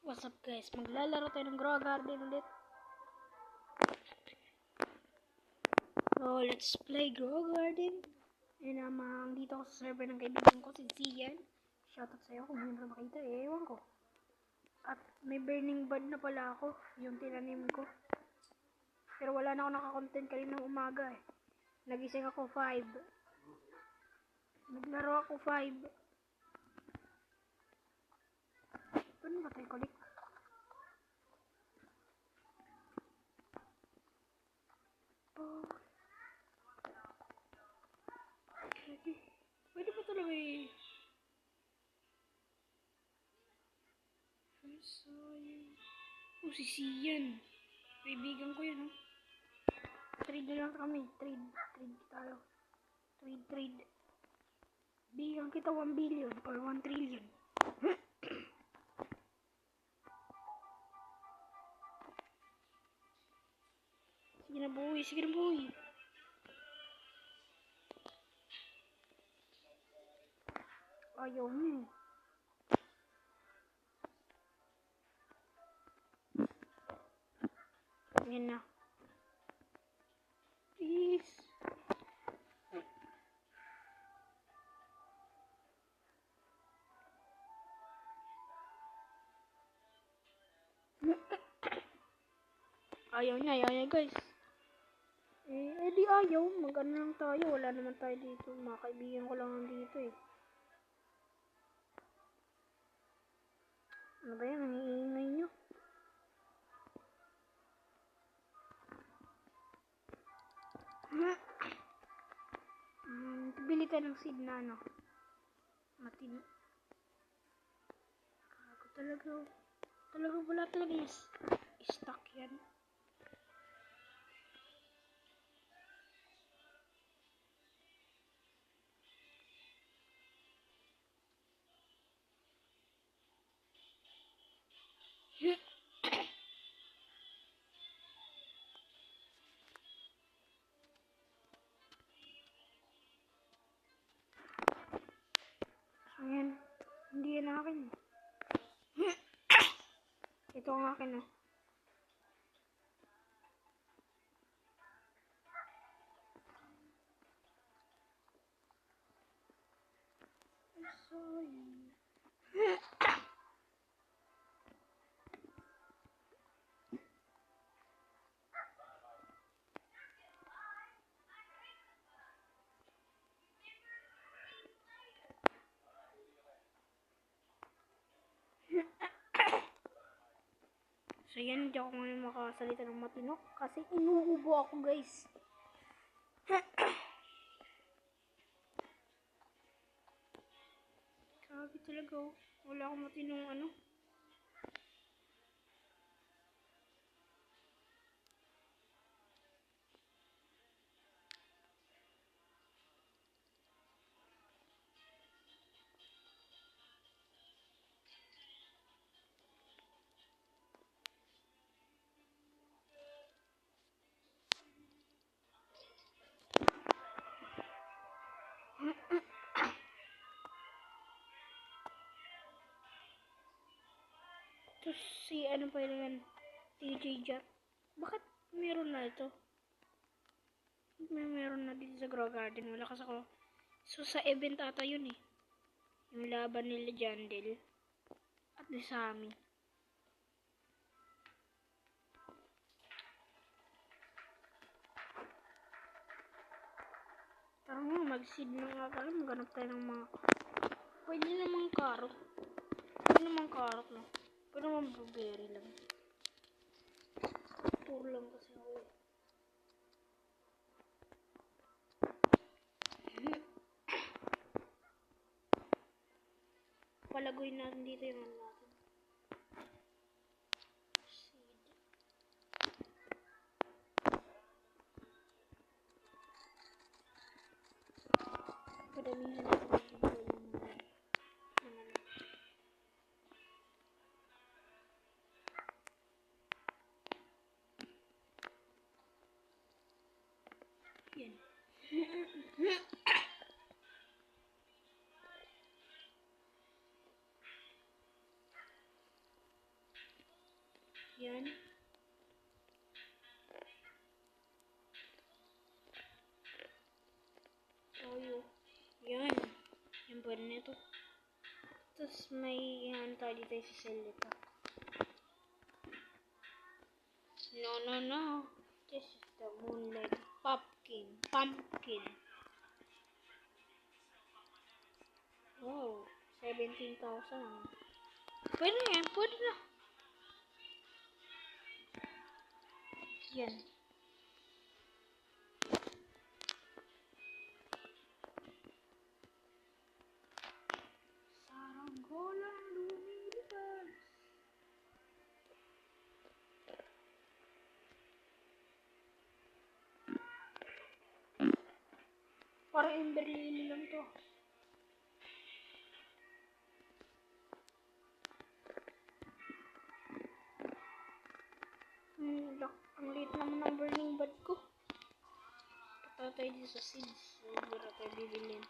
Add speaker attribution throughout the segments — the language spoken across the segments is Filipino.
Speaker 1: What's up guys? Maglalaro tayo ng Grow Garden ulit. So, let's play Grow Garden. And dito ako sa server ng kaibigan ko, si Zian. Shoutout sa'yo kung hindi mo makita, ewan ko. At may burning bud na pala ako, yung tinanim ko. Pero wala na ako nakakontent kaninang umaga eh. Nagising ako 5. Naglaro ako 5. Paano ba tayo kulik? Pwede ba talaga eh? Si Sian. Kaibigan ko yun, Trade na lang kami. Trade tayo. Trade. Bigang kita 1 billion or 1 trillion. Sige na boy. Ayaw mo. Yan na. Please. Ayaw niya guys. Di ayaw. Mag-ano lang tayo. Wala naman tayo dito. Mga kaibigan ko lang dito eh. Ano ba yan? Ang iingay nyo. Bili ka ng seed na ano. Matino. Ako talaga wala talaga yung stock yan. Ayan. Hindi yan akin. Ito ang akin So yan, hindi ako ngayon makasalita ng matino kasi inuubo ako guys. Sabi talaga wala akong matinong ano. Tapos si ano pa yun, TJ Jack. Bakit meron na ito? Meron na dito sa Grow Garden. Wala kasi ako. So sa event ata yun eh. Yung laban nila Jandel. At ni Sammy. Tara nga, mag-seed na nga pala. Maghanap tayo ng mga... Pwede namang karot. No? Pwede naman blueberry lang. Tour lang kasi ako eh. Palagoy natin dito yung ano natin. Seed. Padamihan natin dito yung mga yan. Yan. Toyo. Yan. Yan pwede na ito. Tapos may ano tayo dito sa cell ito. No. This is the moonlight pumpkin. Wow. 17,000. Pwede na yan. Pwede na. Yan. Saranggola lumilipad. Parang Ember Lily lang to. Ang liit naman ng burning bud ko. Punta tayo dito sa seeds. Hindi na tayo bibilin.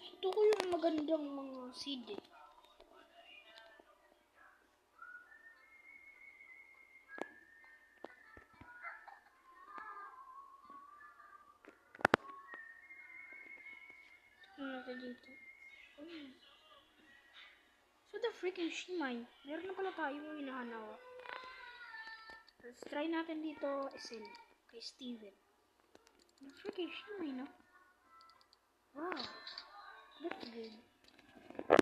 Speaker 1: Gusto ko yung magandang mga seed eh. Ano natin dito? So the freaking Shimai. Meron na pala tayong hinahanap. Let's try natin dito SL. Kay Steven. The freaking Shimai, no? Wow. That's good.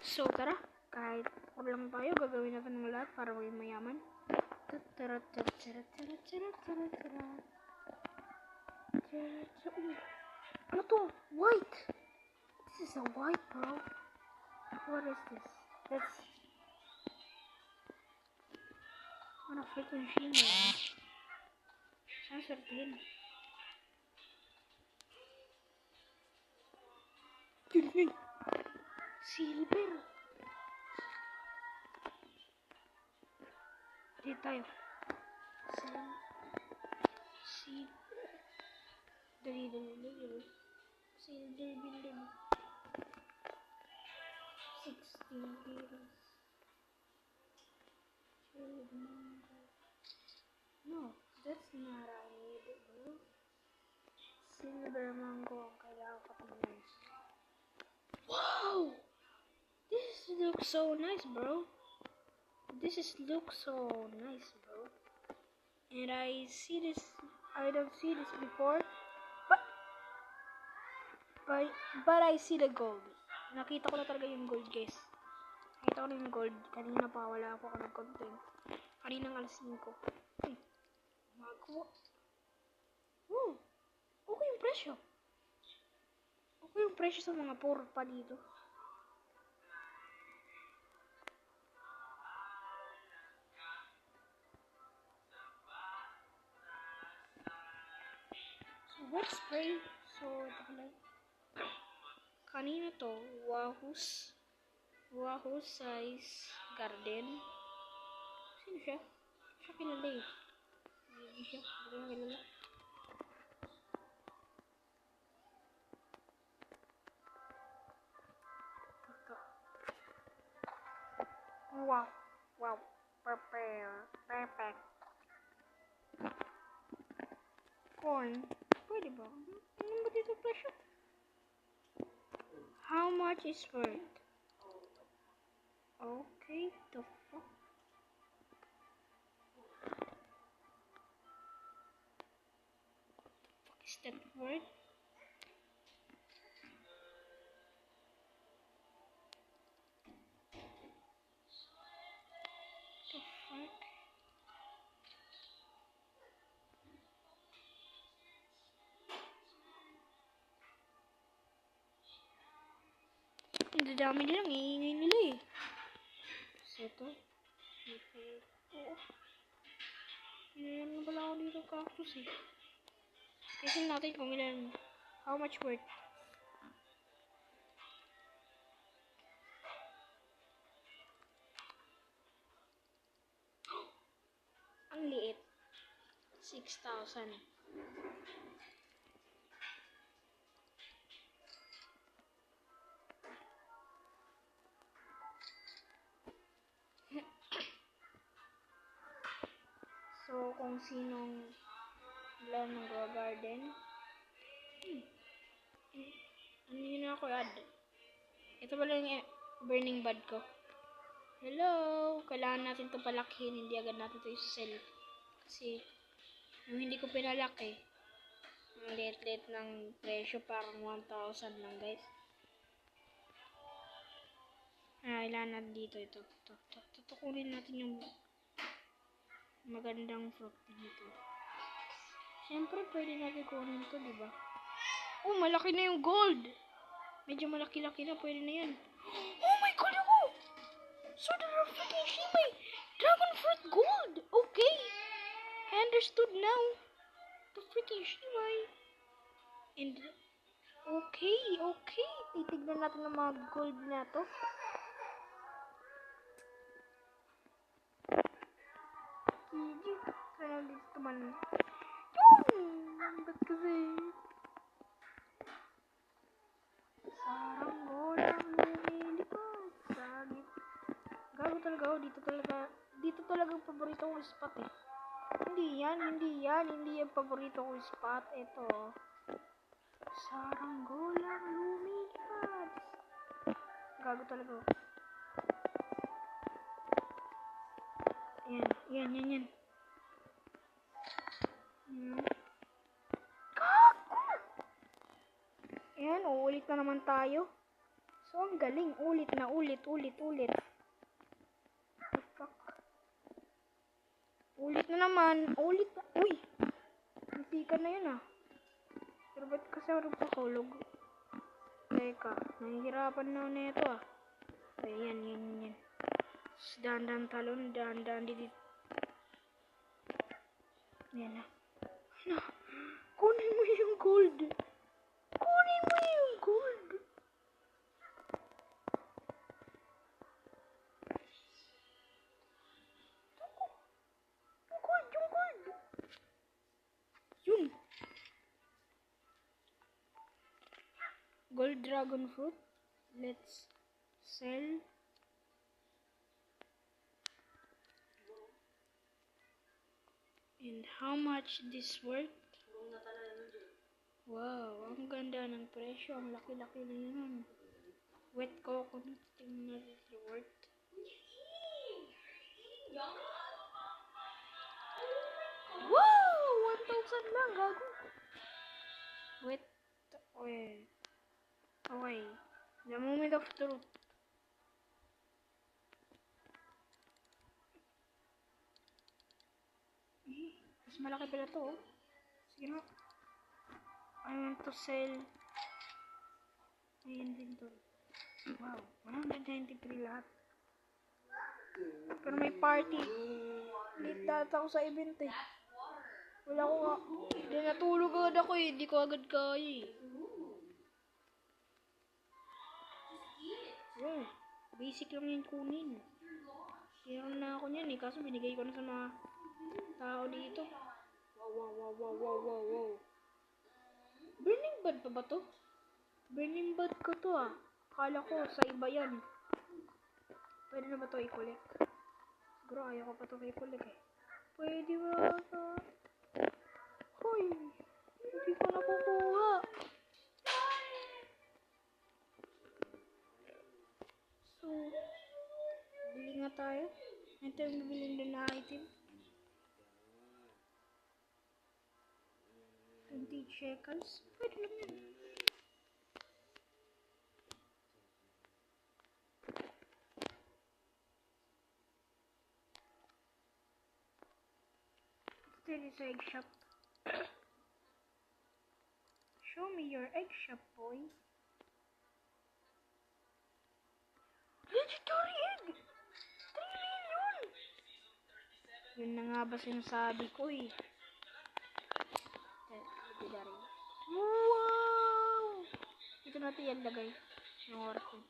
Speaker 1: So tara. Kahit lang tayo, gagawin natin ng lahat para maging mayaman. Ano to? White! This is a white, bro. What is this? That's... Ano freaking shimmer? Saan sartin? Yun! Silver! Dito tayo. Silver. Dali. Silver building. 16 pieces. No, that's not I need, bro. Silver mango ang kailangan ko tingnan. Wow! This looks so nice, bro. And I don't see this before. But I see the gold. Nakita ko na talaga yung gold, guys. Nakita ko na yung gold. Kanina pa, wala ako nag-content. Kaninang alas 5. Magawa. Okay yung presyo. Okay yung presyo sa mga purpa dito. So, wet spray. So, ito pala. Kanina to, Wahoo size garden. Sino siya? Siya kilala eh. Hindi siya. Hindi siya kilala. Ito. Wow. Perfect. Corn. Pwede ba? Ano ba dito presyo? How much is worth? Okay, the fuck? Is that worth? The fuck? Ang dadami nilang iingay nila eh. Ito. Meron na pala ako dito cactus eh. Tignan natin kung ilan. How much worth? Ang liit. 6,000. So, kung sinong wala ng Grow Garden, ano yun ako ad? Ito pala yung burning bud ko. Hello! Kailangan natin ito palakihin, hindi agad natin ito i-sell. Kasi, yung hindi ko pinalaki, ang liit-liit ng presyo, parang 1,000 lang guys. Kailangan natin dito, ito. Tutukunin natin yung magandang fruit dito. Siyempre, pwede natin kunin ito, diba? Oh, malaki na yung gold! Medyo malaki-laki na, pwede na yan. Oh my god, ako! So, the freaking Shimei! Dragon fruit gold! Okay! I understood now. The freaking Shimei. And, okay. Titignan natin ang mga gold na to. Kaya dito man. Ba't kasi? Saranggolang lumilipad. Sagip. Gago talaga ako. Dito talaga ang paborito kong spot eh. Hindi yan paborito kong spot. Ito. Saranggolang lumilipad. Gago talaga ako. Yan. Ayan, uulit na naman tayo. So, ang galing. Ulit. The fuck? Ulit na naman. Uy! Napikan na yun ah. Pero ba't kasi ako nagpakulog? Teka, nahihirapan na ako na ito ah. Ayan. Dandan talon, dandan dito. Yan na. Kunin mo yung gold. Yung gold. Yun. Gold dragon fruit. Let's sell. And how much this worth? Wow, ang ganda ng presyo. Ang laki-laki na yun. Wet coconut. Tingnan natin yung worth. Wow! 1,000 lang, gago. Wait. Okay. The moment of truth. Mas malaki pala to, oh. Sige na. I want to sell my inventory. Wow, 193 lahat. Pero may party. Late data ako sa event eh. Wala ko nga. Hindi natulog agad ako eh. Hindi ko agad kaya eh. Basic lang yung kunin. Kailangan na ako niyan eh. Kaso binigay ko na sa mga tao dito. Wow. Burning bud pa ba to? Burning bud ko to ah. Akala ko sa iba yan. Pwede na ba to i-collect? Siguro ayaw ko pa to i-collect eh. Pwede ba ito? Hoy! Hindi ko nakukuha. So, bili nga tayo. Ito yung bibilin din na item. 20 shekels. Pwede lang yan. Still is egg shop. Show me your egg shop, boy. Legendary egg! 3 million! Yun na nga ba sinasabi ko eh. Wow! Ito natin yan lagay. Yung oras ko.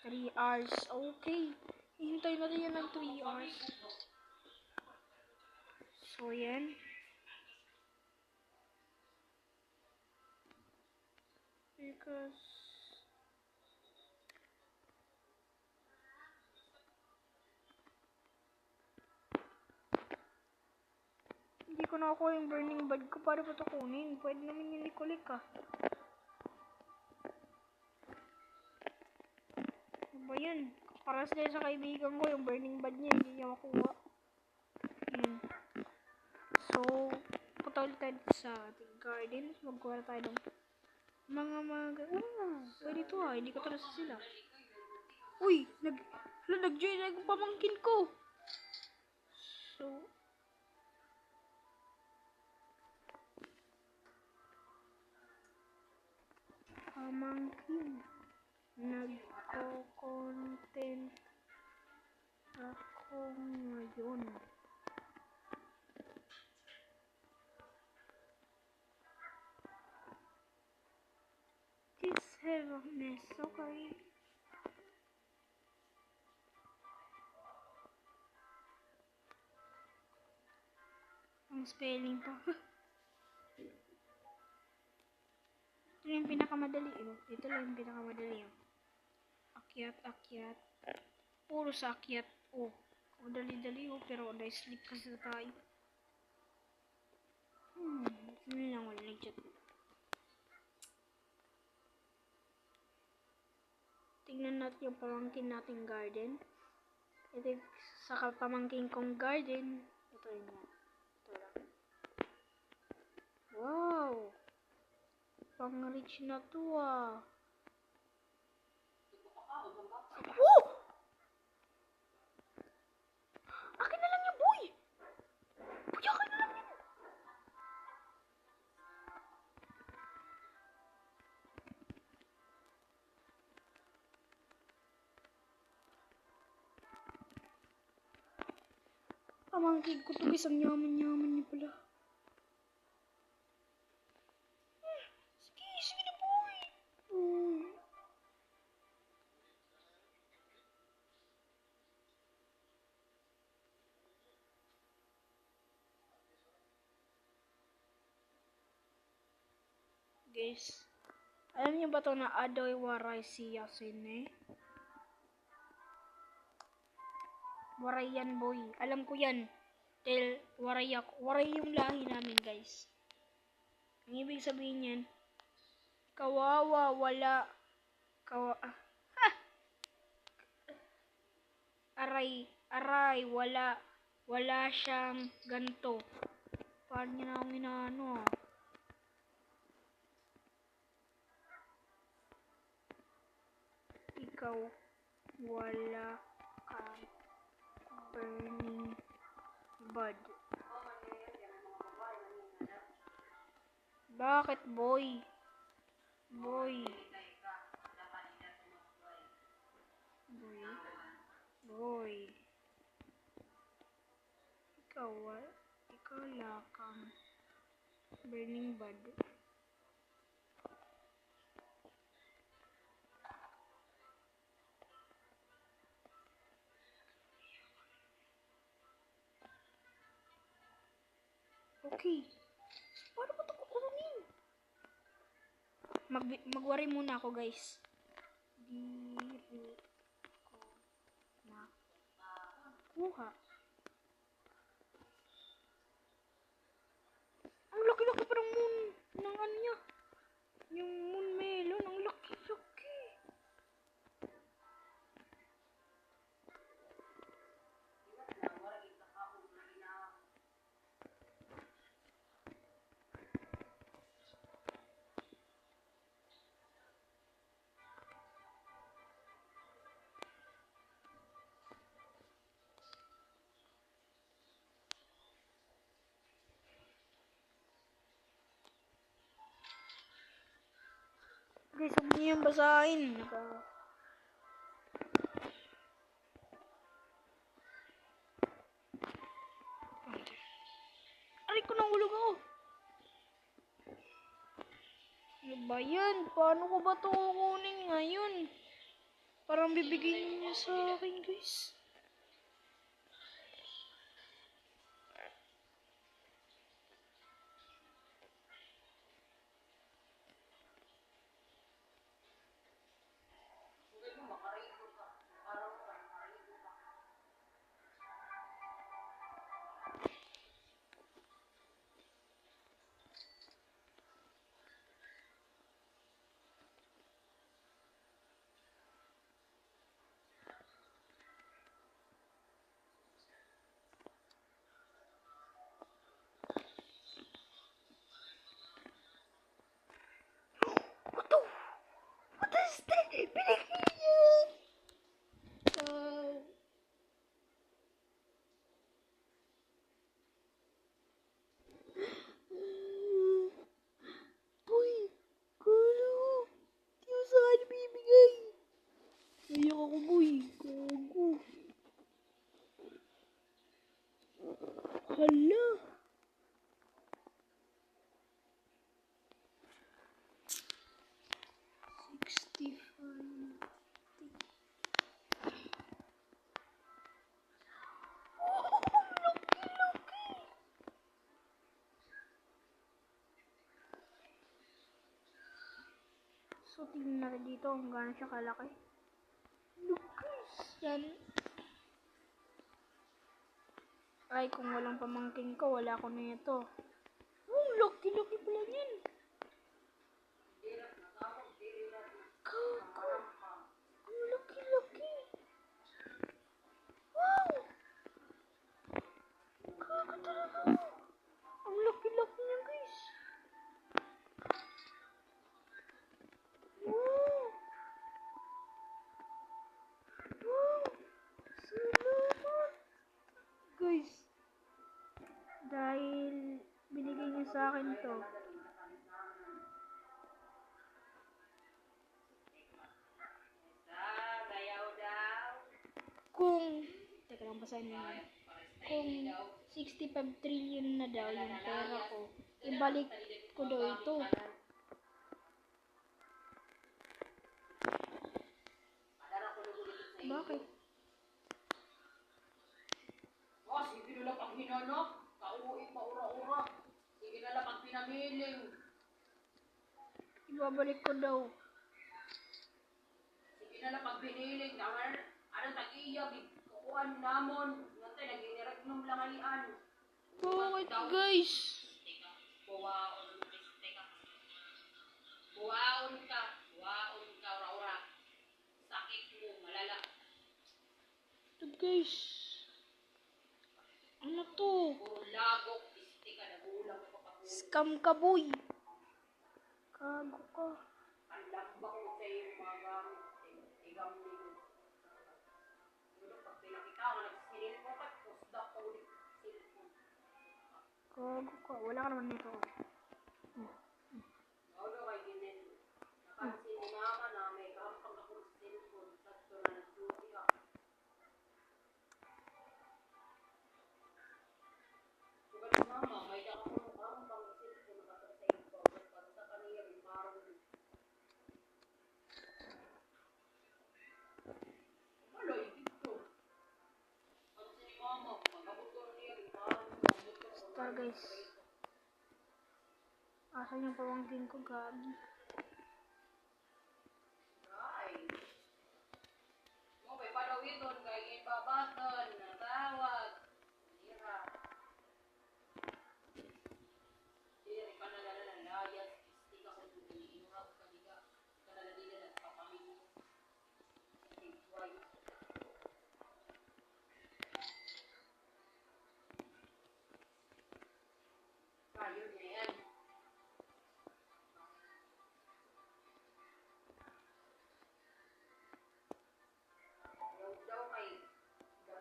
Speaker 1: 3 hours. Okay. Hihintay natin yan ng 3 hours. So, yan. because hindi ko nakuha yung burning bud ko. Paano ko ito kunin? Pwede naman yung Nicolik ah. Ano ba yun? Para sila sa kaibigan ko, yung burning bud niya, hindi niya makuha. Yun. So, punta ulit tayo sa ating garden. Magkuha tayo ng pwede ito ah. Hindi ko talas sila. Uy! Nag-join na yung pamangkin ko. So, pamangkin. Nagko-content ako ngayon. This have a mess, okay? Ang spelling pa. Ito yung pinakamadali. Ito lang yung pinakamadali. Akyat, akyat. Puro sa akyat. Oh, dali-dali pero na-sleep kasi tayo. Sino lang wala nag-chat. Tingnan natin yung pamangkin nating garden. Ito sa pamangkin kong garden. Ito yun yan. Ito lang. Wow! Pang-rich na to ah. Woo! Akin na lang yung boy! Boy, akin na lang yun! Pamangkin ko to guys, ang yaman-yaman niya pala. Sige na boy! Guys, alam niyo ba to na adoy waray siya sine? Waray yan boy. Alam ko yan. Dahil waray ako. Waray yung lahi namin guys. Ang ibig sabihin yan, kawawa, wala, aray, wala siyang ganto. Paano niya na akong inaano ah? Ikaw, wala kang burning bud. Bakit boy? Boy. Ikaw wala kang burning bud. Okay. Paano ko ito kukunin? Mag-worry muna ako guys. Diri ko na kuha. Ang laki-laki pa ng moon ng ano niya. Yung moon melon, ang laki-laki. Guys, huwag niyo yung basahin. Aray ko, nahulog ako. Ano ba yan? Paano ko ba ito kukunin ngayon? Parang bibigyan niya sa akin guys. So, tingnan natin dito kung gaano siya kalaki. Look guys, yan. Ay, kung walang pamangkin ko, wala ko na ito. Oh, laki-laki pala yan. Kako. Ang laki-laki. Wow. Kako talaga. Ang laki-laki niya guys. Wow. Wow. Salamat. Guys. Dahil binigay niya sa akin to. Kung, teka lang basahin mo yan. Kung 65 trillion na daw yung pera ko, ibalik ko daw ito. Bakit?
Speaker 2: Oh, sige nila pag hinanap, kauwi pa ura-ura. Sige nila pag pinamiling.
Speaker 1: Ibabalik ko daw.
Speaker 2: Sige nila pag biniling. Ano tag-iya, kukuhan namon. Nantay, nag-iniragnom lang alian.
Speaker 1: Bakit guys?
Speaker 2: Buwaon ka, ura-ura. Sakit mo, malala.
Speaker 1: Ito guys. Ano to?
Speaker 2: Puro lagok, istika, nagulang pa pa.
Speaker 1: Scam ka boy. Kago ka.
Speaker 2: Ang lambak mo sa iyo, mga gamit. Igam nito. Pag pinakita, nagsilin mo ka, pusdak ko ulit.
Speaker 1: Kago ka. Wala ka naman nito.
Speaker 2: Ano kay ginin? Napansin ni mama na may karampang ako sa cellphone. Sakto na nag-duty ka. Sugat ni mama, may karampang sa cellphone. Nakatag sa iyo. Para sa kaniya, may parang Maloy, dito. Pansin ni mama, magkabutor niya, may parang
Speaker 1: Star guys. Asan yung pamangkin ko gagi?
Speaker 2: Mo kay padawiton kay gibabatan natawag. Dira. Diri ka na layas istika ko dili inurag kaniga. Kana dili na papamili. Right. Kayo na yan. Daw kay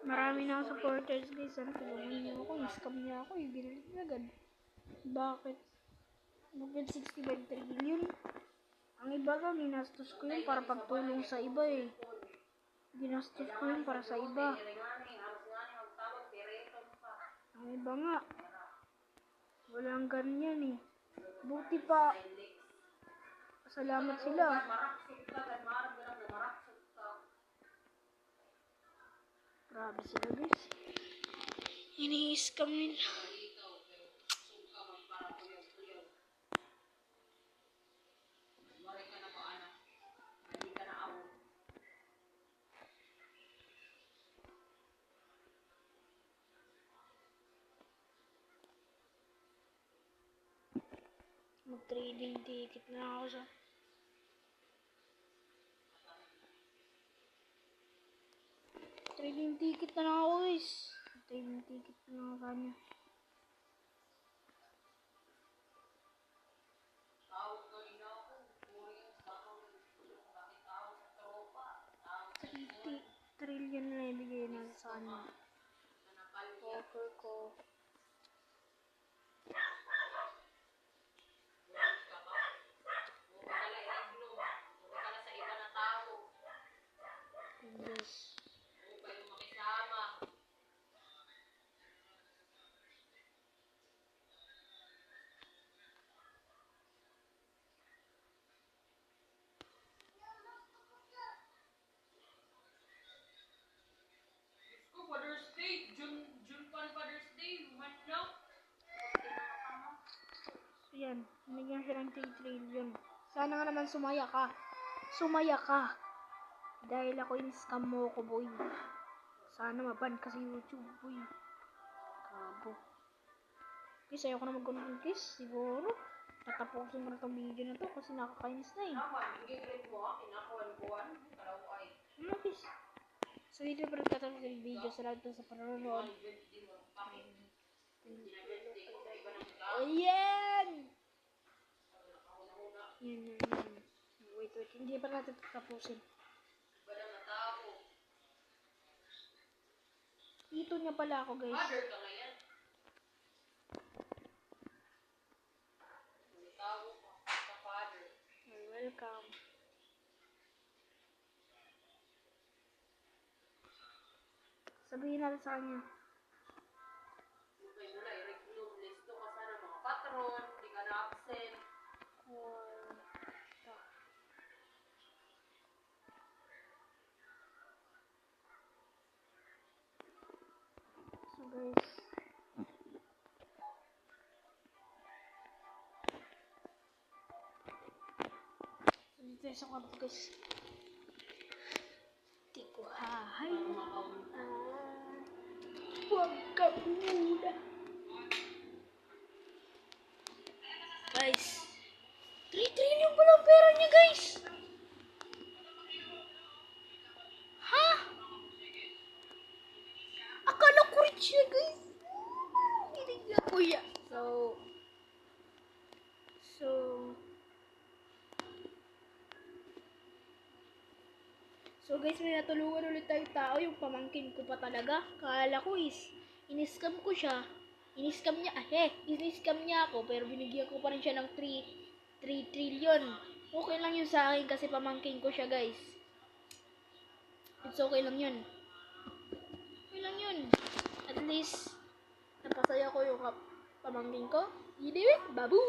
Speaker 1: Marami na akong supporters guys. Ano tulungan niyo ako? I-scam niya ako. Ibinalik niya agad. Bakit? Bakit 65 trillion? Ang iba ka, ginastos ko yun para pagtulong sa iba eh. Ginastos ko yun para sa iba. Ang iba nga. Walang ganyan eh. Buti pa. Salamat sila. Grabe sila guys. Ini-scam nila. Mag-trading ticket na ako sa... Trading ticket na ako guys. Trading ticket na ako sa kanya. Trillion na ibigay na sa kanya. Offer ko. Yes.
Speaker 2: Father's Day, June Father's Day, man na.
Speaker 1: So yan, binigyan siya ng 3 trillion. Sana nga naman sumaya ka. Sumaya ka. Dahil ako in-scam mo ko, boy. Sana maban ka sa YouTube, boy. Gago. Guys, ayoko na mag-content, guys. Siguro. Tatapusin ko na tong video na to kasi nakakainis na eh.
Speaker 2: Naman, hindi grade mo ah, kinakuan-kuan, kalaway.
Speaker 1: Ano, guys? So, dito pa rin tatapos yung video. Salamat po sa panonood. Ayan! Yan. Wait. Hindi pa natin tapusin. Ito niya pala ako, guys.
Speaker 2: Mother ka ngayon. Tawag ko sa father.
Speaker 1: Welcome. Sabihin natin sa kanya.
Speaker 2: Okay mo na, i-reglum listo ka sana mga patron, hindi ka na absent.
Speaker 1: So guys, dito sa kwarto guys. Di ko hahay. Huwag ka muna. Guys, 3 trillion pa lang pera niya guys. Ha? Akala ko rich siya guys. Hindi niya kuya. So guys, may natulungan ulit tayong tao, yung pamangkin ko pa talaga. Kala ko in-scam ko siya. In-scam niya ako, pero binigyan ko pa rin siya ng 3 trillion. Okay lang yun sa akin kasi pamangkin ko siya guys. It's okay lang yun. Okay lang yun. At least, napasaya ko yung pamangkin ko. Hindi, babu!